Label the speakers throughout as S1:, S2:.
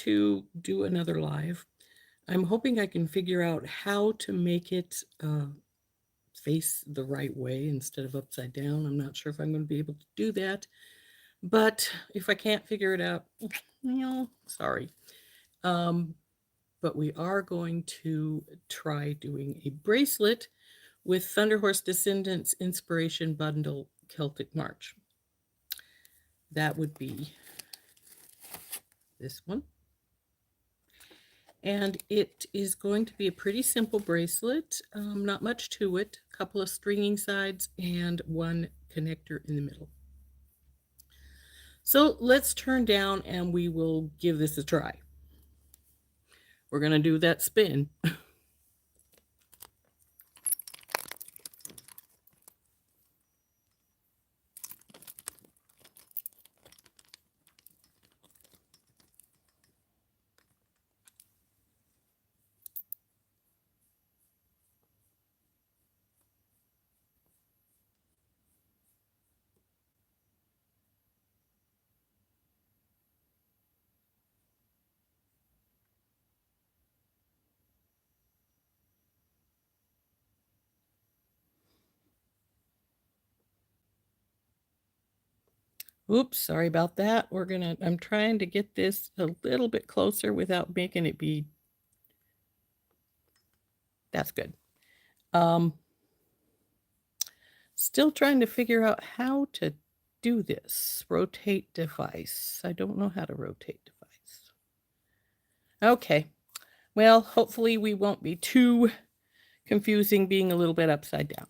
S1: to do another live. I'm hoping I can figure out how to make it face the right way instead of upside down. I'm not sure if I'm going to be able to do that, but if I can't figure it out, sorry. Um, but we are going to try doing a bracelet with Thunderhorse Descendants Inspiration Bundle Celtic March. That would be this one. And it is going to be a pretty simple bracelet, not much to it, a couple of stringing sides and one connector in the middle. So let's turn down and we will give this a try. We're going to do that spin. Oops, sorry about that. I'm trying to get this a little bit closer without making it be. That's good. Still trying to figure out how to do this. Rotate device. I don't know how to rotate device. Okay. Well, hopefully we won't be too confusing being a little bit upside down.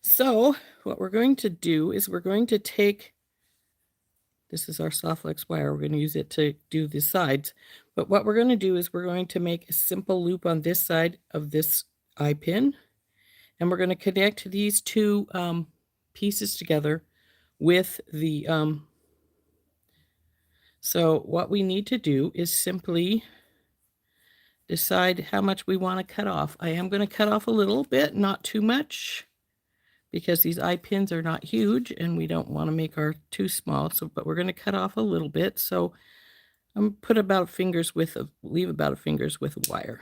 S1: So what we're going to do is we're going to take, this is our soft flex wire, we're going to use it to do the sides. But what we're going to do is we're going to make a simple loop on this side of this eye pin. And we're going to connect these two pieces together with the, so what we need to do is simply decide how much we want to cut off. I am going to cut off a little bit, not too much, because these eye pins are not huge and we don't want to make our too small. So, but we're going to cut off a little bit. So I'm going to put about a finger's width of, leave about a finger's width of wire.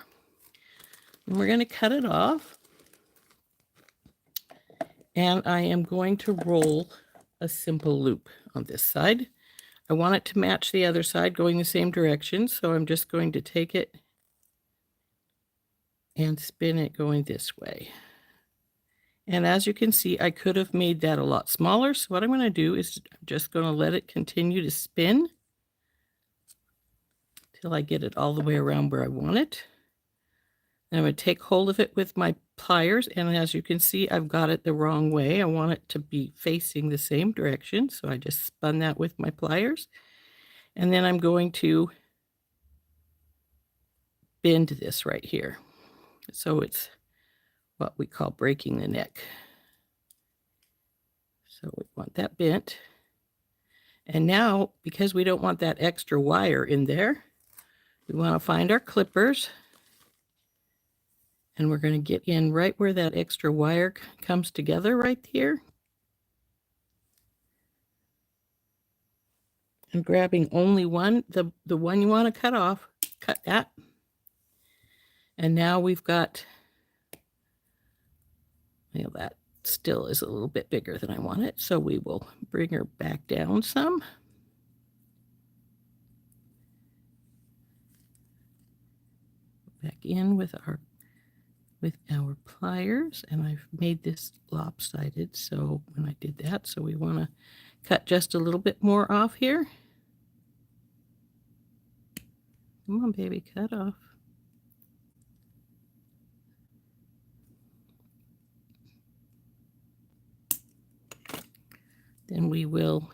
S1: And we're going to cut it off. And I am going to roll a simple loop on this side. I want it to match the other side going the same direction. So I'm just going to take it and spin it going this way. And as you can see, I could have made that a lot smaller. So what I'm going to do is I'm just going to let it continue to spin till I get it all the way around where I want it. And I'm going to take hold of it with my pliers. And as you can see, I've got it the wrong way. I want it to be facing the same direction. So I just spun that with my pliers. And then I'm going to bend this right here. So it's what we call breaking the neck. So we want that bent. And now, because we don't want that extra wire in there, we want to find our clippers. And we're going to get in right where that extra wire comes together right here. And grabbing only one, the one you want to cut off, cut that. And now we've got, well, that still is a little bit bigger than I want it. So we will bring her back down some. Back in with our pliers, and I've made this lopsided. So when I did that, so we want to cut just a little bit more off here. Come on, baby, cut off. Then we will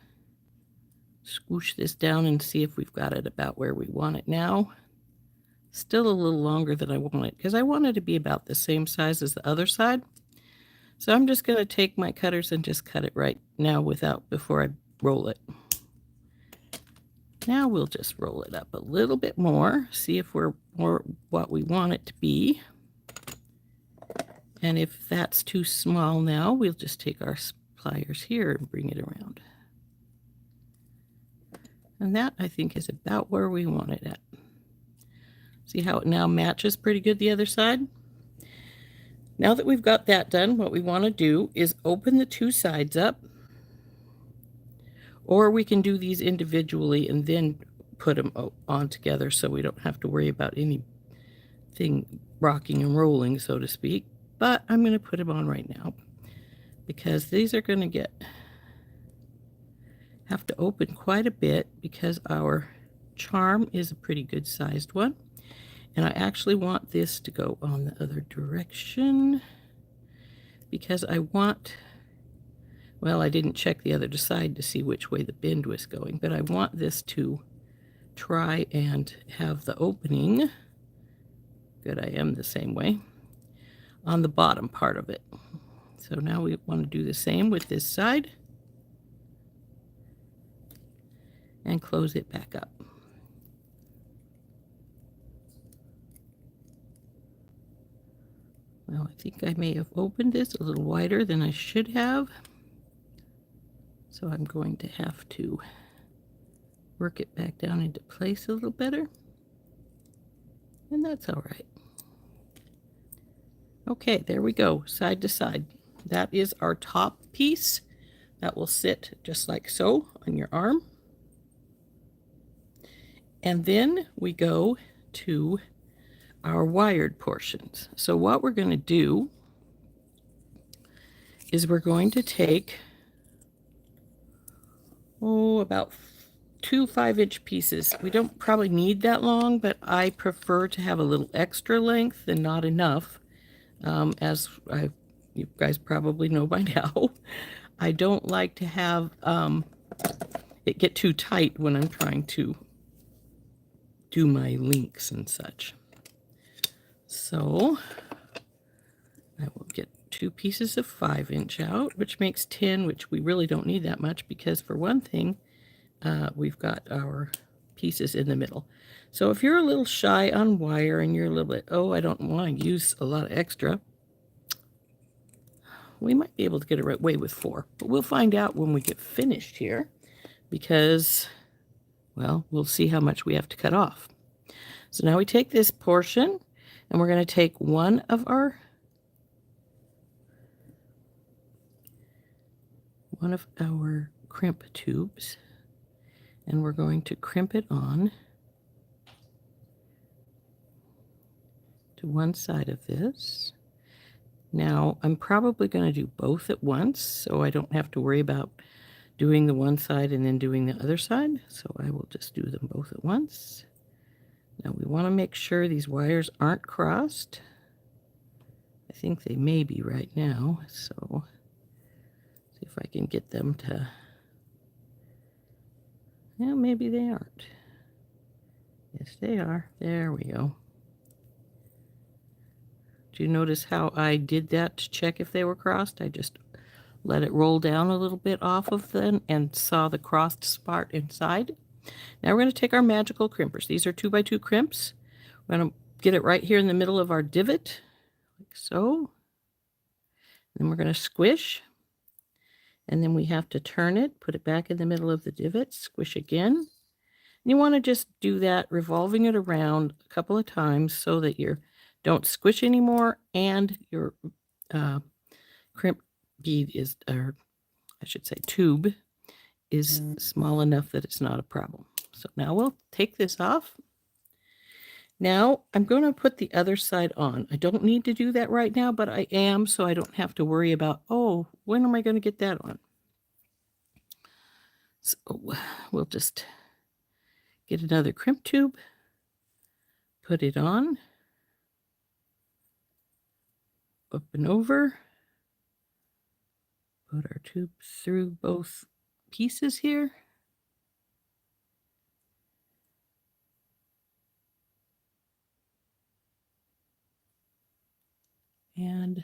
S1: squish this down and see if we've got it about where we want it now. Still a little longer than I want it because I want it to be about the same size as the other side. So I'm just going to take my cutters and just cut it right now before I roll it. Now we'll just roll it up a little bit more, see if we're more what we want it to be. And if that's too small now, we'll just take our pliers here and bring it around. And that, I think, is about where we want it at. See how it now matches pretty good the other side? Now that we've got that done, what we want to do is open the two sides up, or we can do these individually and then put them on together so we don't have to worry about anything rocking and rolling, so to speak. But I'm going to put them on right now because these are going to have to open quite a bit because our charm is a pretty good sized one. And I actually want this to go on the other direction because I want, well, I didn't check the other side to see which way the bend was going, but I want this to try and have the opening, good, I am the same way, on the bottom part of it. So now we want to do the same with this side and close it back up. Well, I think I may have opened this a little wider than I should have. So I'm going to have to work it back down into place a little better. And that's all right. Okay, there we go, side to side. That is our top piece. That will sit just like so on your arm. And then we go to our wired portions. So what we're going to do is we're going to take, about 2 5-inch pieces. We don't probably need that long, but I prefer to have a little extra length than not enough. As you guys probably know by now, I don't like to have it get too tight when I'm trying to do my links and such. So I will get 2 pieces of 5-inch out, which makes 10, which we really don't need that much because for one thing, we've got our pieces in the middle. So if you're a little shy on wire and you're a little bit, I don't want to use a lot of extra, we might be able to get away with 4. But we'll find out when we get finished here because, well, we'll see how much we have to cut off. So now we take this portion and we're going to take one of our crimp tubes and we're going to crimp it on to one side of this. Now I'm probably going to do both at once so I don't have to worry about doing the one side and then doing the other side. So I will just do them both at once. Now we want to make sure these wires aren't crossed. I think they may be right now, so see if I can get them to, yeah, maybe they aren't. Yes, they are. There we go. Do you notice how I did that to check if they were crossed? I just let it roll down a little bit off of them and saw the crossed spot inside. Now we're going to take our magical crimpers. These are 2x2 crimps. We're going to get it right here in the middle of our divot, like so. Then we're going to squish. And then we have to turn it, put it back in the middle of the divot, squish again. And you want to just do that, revolving it around a couple of times so that you don't squish anymore and your crimp bead is, or I should say tube, is small enough that it's not a problem. So now we'll take this off. Now I'm going to put the other side on. I don't need to do that right now, but I am, so I don't have to worry about, when am I going to get that on? So we'll just get another crimp tube, put it on, up and over, put our tube through both pieces here. And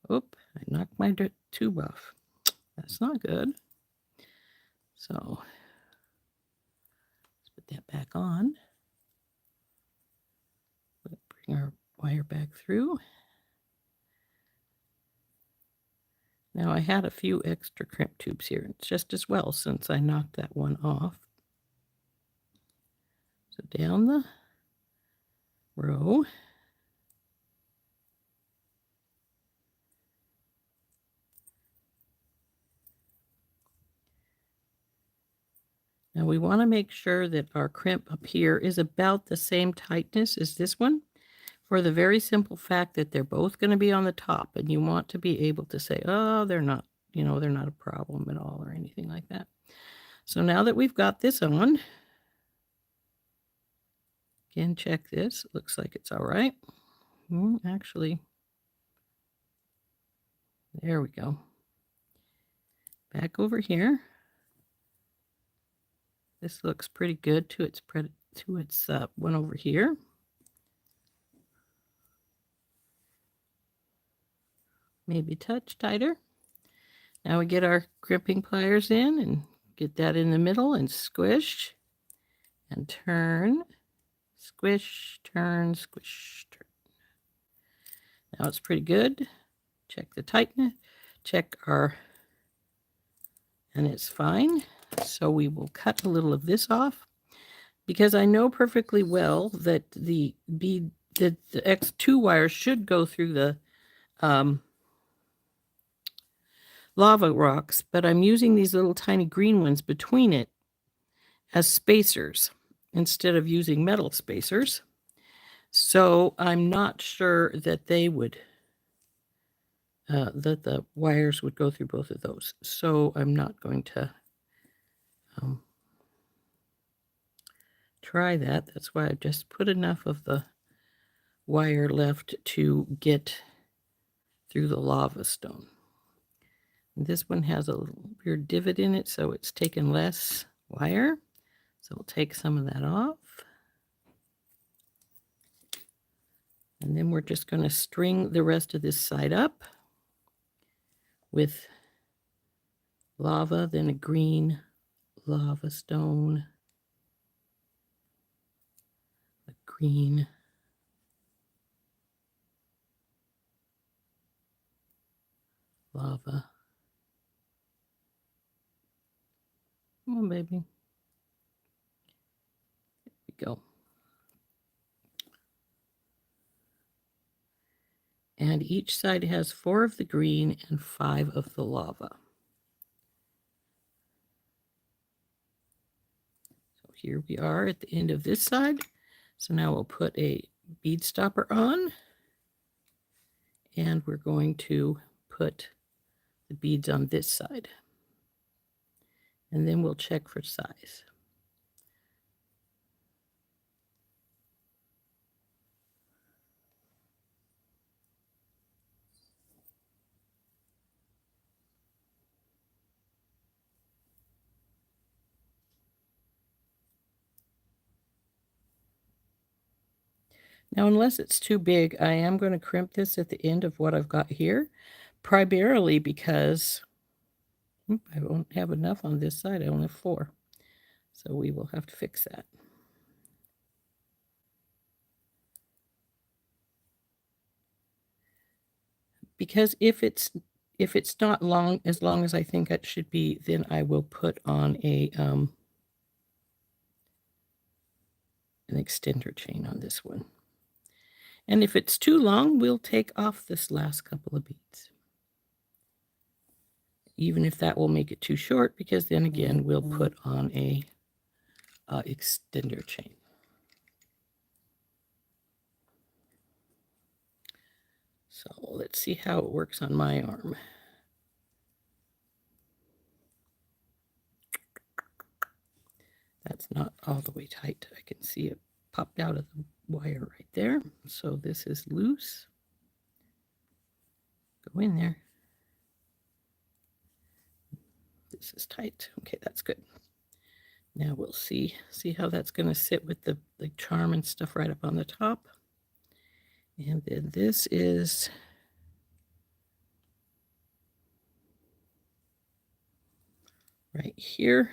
S1: I knocked my tube off. That's not good. So let's put that back on. Bring our wire back through. Now I had a few extra crimp tubes here. It's just as well since I knocked that one off. So down the row. Now we want to make sure that our crimp up here is about the same tightness as this one, for the very simple fact that they're both going to be on the top, and you want to be able to say, oh, they're not, they're not a problem at all or anything like that. So now that we've got this on, again, check this. Looks like it's all right. Actually, there we go. Back over here. This looks pretty good to its one over here. Maybe a touch tighter. Now we get our gripping pliers in and get that in the middle and squish and turn, squish, turn, squish, turn. Now it's pretty good. Check the tightness, check our, and it's fine. So we will cut a little of this off because I know perfectly well that the X2 wire should go through the lava rocks, but I'm using these little tiny green ones between it as spacers instead of using metal spacers. So I'm not sure that they would, that the wires would go through both of those. So I'm not going to try that. That's why I just put enough of the wire left to get through the lava stone. And this one has a little weird divot in it, so it's taken less wire. So we'll take some of that off. And then we're just going to string the rest of this side up with lava, then a green lava stone, a green lava. Come on, baby. There we go. And each side has 4 of the green and 5 of the lava. So here we are at the end of this side. So now we'll put a bead stopper on, and we're going to put the beads on this side. And then we'll check for size. Now, unless it's too big, I am going to crimp this at the end of what I've got here, primarily because I won't have enough on this side. I only have 4. So we will have to fix that. Because if it's not as long as I think it should be, then I will put on a an extender chain on this one. And if it's too long, we'll take off this last couple of beads. Even if that will make it too short, because then again, we'll put on a extender chain. So let's see how it works on my arm. That's not all the way tight. I can see it popped out of the wire right there. So this is loose. Go in there. This is tight. Okay, that's good. Now we'll see how that's going to sit with the charm and stuff right up on the top. And then this is right here.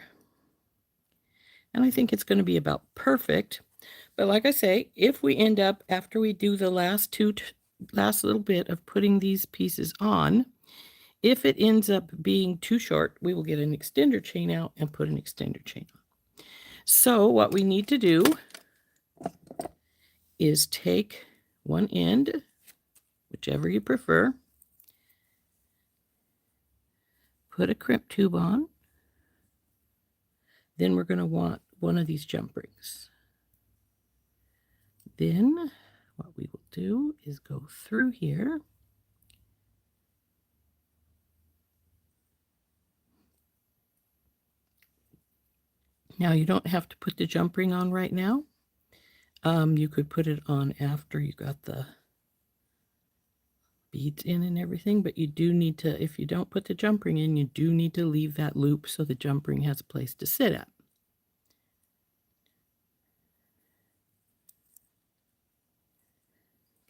S1: And I think it's going to be about perfect. But like I say, if we end up, after we do the last little bit of putting these pieces on, If it ends up being too short, we will get an extender chain out and put an extender chain on. So what we need to do is take one end, whichever you prefer, put a crimp tube on. Then we're going to want one of these jump rings. Then what we will do is go through here. Now you don't have to put the jump ring on right now. You could put it on after you got the beads in and everything, but you do need to, if you don't put the jump ring in, you do need to leave that loop so the jump ring has a place to sit at.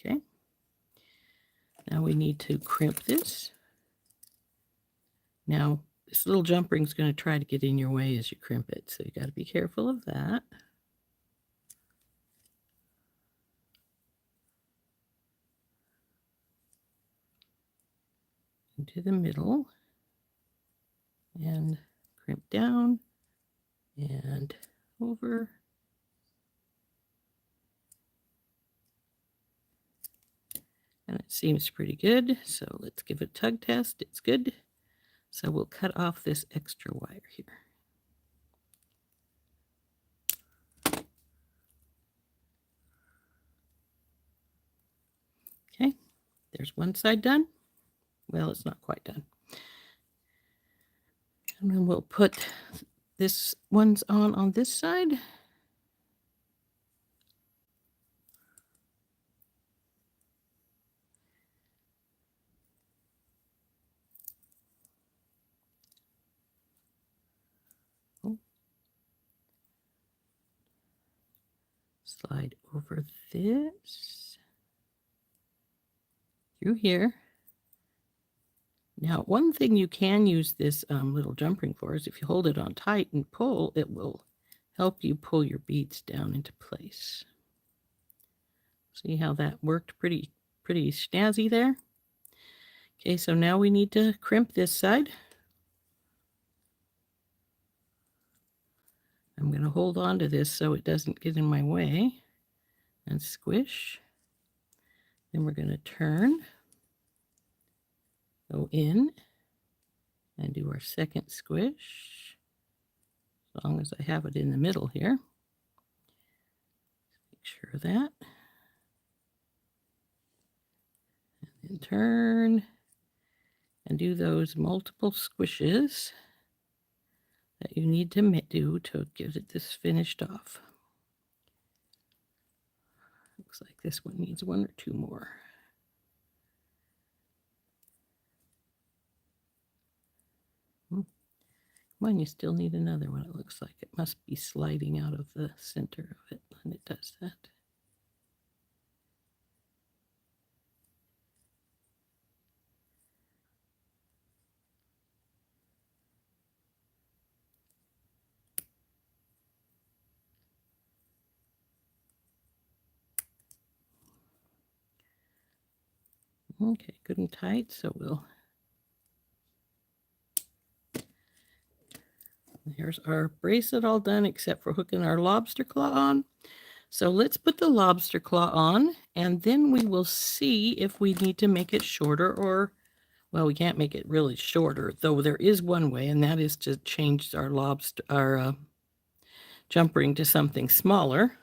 S1: Okay. Now we need to crimp this. Now this little jump ring is going to try to get in your way as you crimp it, so you got to be careful of that. Into the middle and crimp down and over. And it seems pretty good, so let's give it a tug test. It's good. So we'll cut off this extra wire here. Okay, there's one side done. Well, it's not quite done. And then we'll put this one's on this side. Oh. Slide over this through here. Now, one thing you can use this little jump ring for is if you hold it on tight and pull, it will help you pull your beads down into place. See how that worked pretty snazzy there? Okay, so now we need to crimp this side. I'm going to hold on to this so it doesn't get in my way and squish. Then we're going to turn, go in, and do our second squish, as long as I have it in the middle here. Make sure of that. And then turn and do those multiple squishes that you need to do to get this finished off. Looks like this one needs one or two more. Come on, you still need another one. It looks like it must be sliding out of the center of it, and it does that. Okay, good and tight, so we'll... Here's our bracelet all done except for hooking our lobster claw on. So let's put the lobster claw on, and then we will see if we need to make it shorter or, well, we can't make it really shorter, though there is one way, and that is to change our jump ring to something smaller.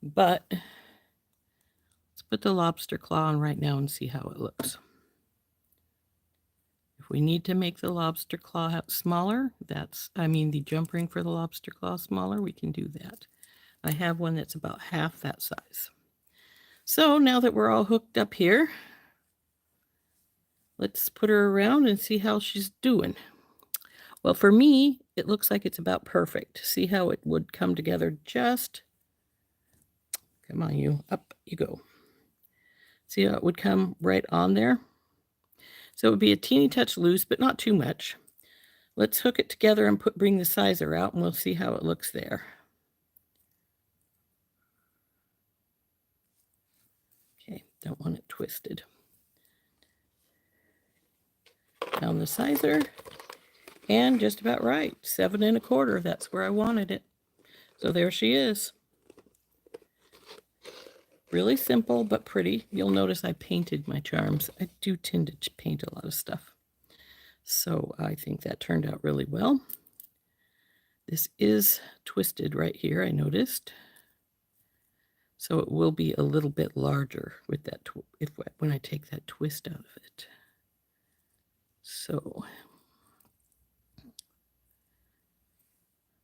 S1: But let's put the lobster claw on right now and see how it looks. If we need to make the lobster claw smaller, the jump ring for the lobster claw smaller, we can do that. I have one that's about half that size. So now that we're all hooked up here, let's put her around and see how she's doing. Well, for me, it looks like it's about perfect. See how it would come together just... Come on, you. Up you go. See how it would come right on there? So it would be a teeny touch loose, but not too much. Let's hook it together and bring the sizer out, and we'll see how it looks there. Okay, don't want it twisted. down the sizer, and just about right, 7 1/4. That's where I wanted it. So there she is. Really simple, but pretty. You'll notice I painted my charms. I do tend to paint a lot of stuff. So I think that turned out really well. This is twisted right here, I noticed. So it will be a little bit larger with that when I take that twist out of it. So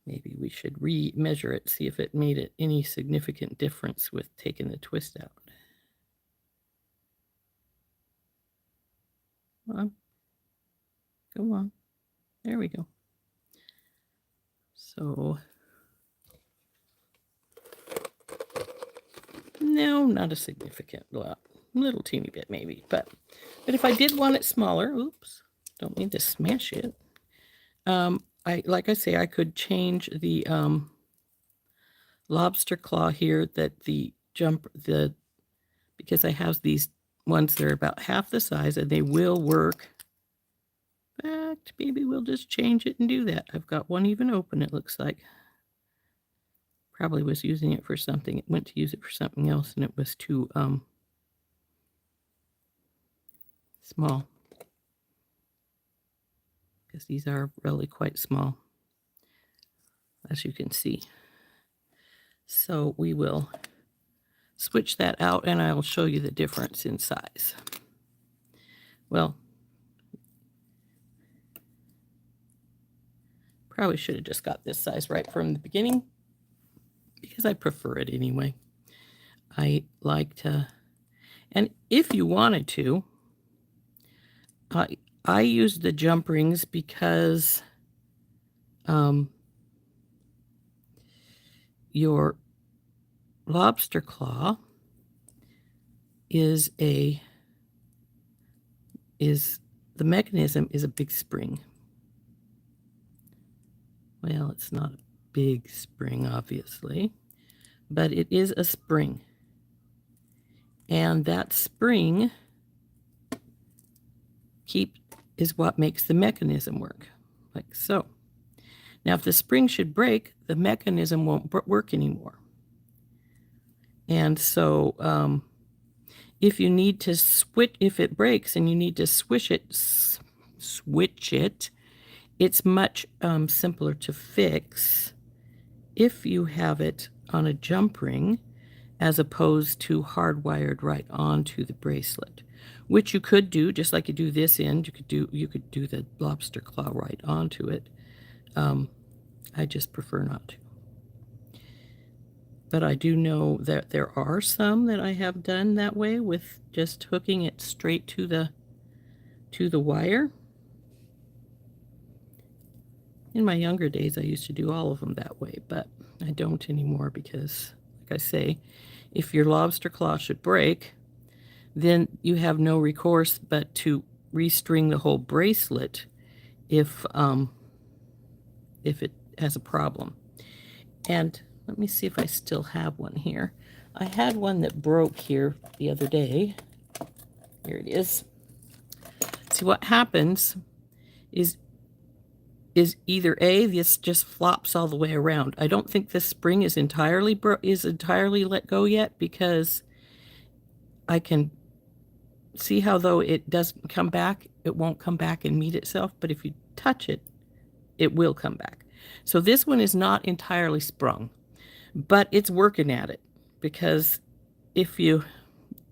S1: maybe we should re-measure it, see if it made any significant difference with taking the twist out. Come on. There we go. So, no, not a significant lot. A little teeny bit maybe, but if I did want it smaller, oops, don't mean to smash it. Like I say, I could change the lobster claw here because I have these ones that are about half the size and they will work. In fact, maybe we'll just change it and do that. I've got one even open, it looks like. Probably was using it for something. It went to use it for something else and it was too small. Because these are really quite small, as you can see. So we will switch that out and I'll show you the difference in size. Well, probably should have just got this size right from the beginning because I prefer it anyway. I like to, and if you wanted to, I use the jump rings because your lobster claw the mechanism is a big spring. Well, it's not a big spring, obviously, but it is a spring. And that spring is what makes the mechanism work, like so. Now, if the spring should break, the mechanism won't work anymore. And so if you need to switch, if it breaks and you need to switch it, it's much simpler to fix if you have it on a jump ring as opposed to hardwired right onto the bracelet, which you could do just like you do this end. You could do the lobster claw right onto it. I just prefer not to. But I do know that there are some that I have done that way with just hooking it straight to the wire. In my younger days, I used to do all of them that way, but I don't anymore because, like I say, if your lobster claw should break, then you have no recourse but to restring the whole bracelet if it has a problem. And let me see if I still have one here. I had one that broke here the other day. Here it is. See, what happens is either A, this just flops all the way around. I don't think this spring is entirely let go yet because I can see how though it doesn't come back, it won't come back and meet itself, but if you touch it, it will come back. So this one is not entirely sprung, but it's working at it because if you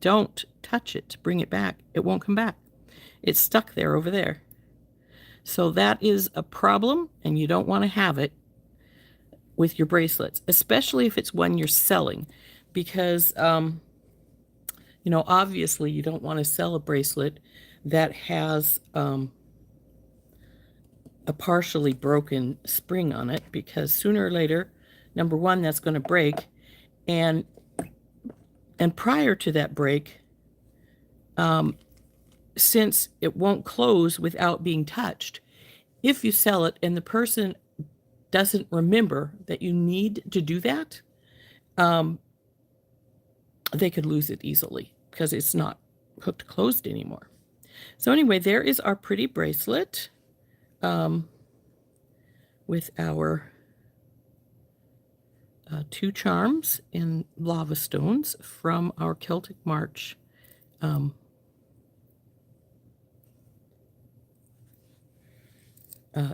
S1: don't touch it to bring it back, it won't come back. It's stuck there over there. So that is a problem, and you don't want to have it with your bracelets, especially if it's one you're selling, because, obviously you don't want to sell a bracelet that has a partially broken spring on it, because sooner or later, number one, that's going to break, and prior to that break, since it won't close without being touched, if you sell it and the person doesn't remember that you need to do that, they could lose it easily because it's not hooked closed anymore. So anyway, there is our pretty bracelet with our 2 charms in lava stones from our Celtic March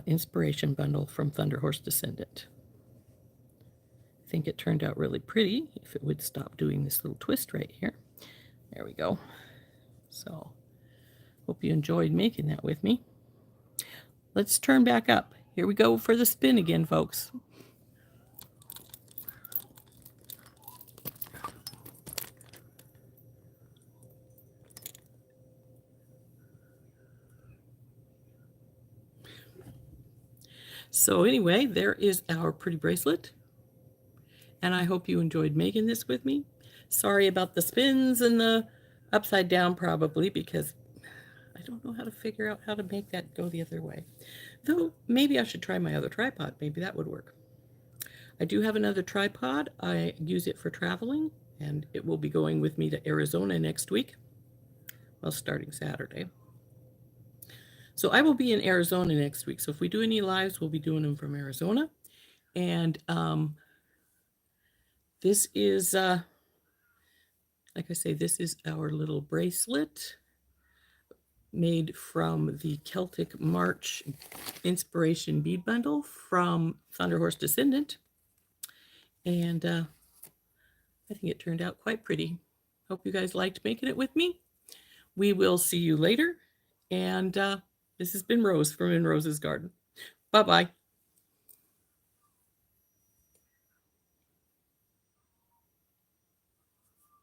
S1: inspiration bundle from Thunderhorse Descendant. I think it turned out really pretty if it would stop doing this little twist right here. There we go. So hope you enjoyed making that with me. Let's turn back up. Here we go for the spin again, folks. So anyway, there is our pretty bracelet. And I hope you enjoyed making this with me. Sorry about the spins and the upside down probably, because I don't know how to figure out how to make that go the other way. Though maybe I should try my other tripod. Maybe that would work. I do have another tripod. I use it for traveling, and it will be going with me to Arizona next week. Well, starting Saturday. So I will be in Arizona next week. So if we do any lives, we'll be doing them from Arizona. And this is, like I say, this is our little bracelet made from the Celtic March inspiration bead bundle from Thunderhorse Descendant. And I think it turned out quite pretty. Hope you guys liked making it with me. We will see you later. And this has been Rose from In Rose's Garden. Bye-bye.